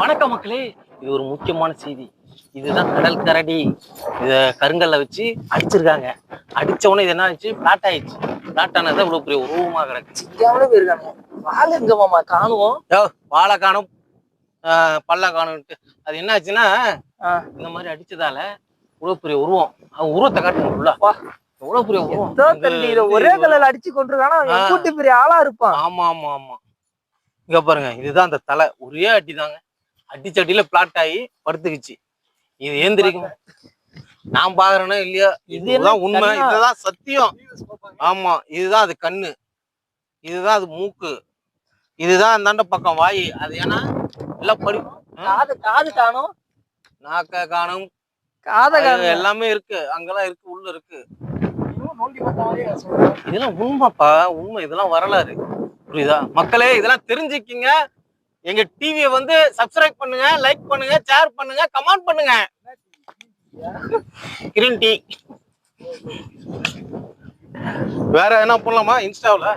வணக்கம் மக்களே, இது ஒரு முக்கியமான செய்தி. இதுதான் கடல் கரடி. இத கருங்கல்ல வச்சு அடிச்சிருக்காங்க. அடிச்ச உடனே இது என்ன ஆச்சு, பிளாட் ஆயிடுச்சு. பிளாட் ஆனது இவ்வளவு பெரிய உருவமா கிடக்கு. சிக்காமலே போயிருக்காங்க. வாழை எங்க மாமா காணுவோம்? வாழை காணும், பல்ல காணும்ட்டு அது என்ன ஆச்சுன்னா, இந்த மாதிரி அடிச்சதால இவ்வளவு பெரிய உருவம். உருவத்தை காட்டணும் ஃபுல்லா. எவ்வளவு பெரிய உருவம். ஒரே கல்ல அடிச்சு கொண்டிருக்கானா, கூட்டி பெரிய ஆளா இருப்பான். ஆமா ஆமா ஆமா. இங்க பாருங்க, இதுதான் அந்த தலை. ஒரே அடிதாங்க. அடிச்சடியில பிளாட் ஆகி படுத்துக்குச்சு. இது ஏந்திரிக்கும். நான் பாக்குறேன்னா இல்லையா, இதுதான் உண்மை, இதுதான் சத்தியம். ஆமா, இதுதான் அது கண்ணு, இதுதான் அது மூக்கு, இதுதான் அந்தாண்ட பக்கம் வாய். அது ஏன்னா எல்லாம் படி காது காணும், நாக்க காணும், காதை காணும், எல்லாமே இருக்கு. அங்கெல்லாம் இருக்கு, உள்ள இருக்கு. இதெல்லாம் உண்மைப்பா, உண்மை. இதெல்லாம் வரலாறு. புரியுதா மக்களே? இதெல்லாம் தெரிஞ்சுக்கிங்க. எங்க டிவியை வந்து சப்ஸ்கிரைப் பண்ணுங்க, லைக் பண்ணுங்க, ஷேர் பண்ணுங்க, கமெண்ட் பண்ணுங்க. Green tea. வேற என்ன பண்ணலாமா இன்ஸ்டாவில்?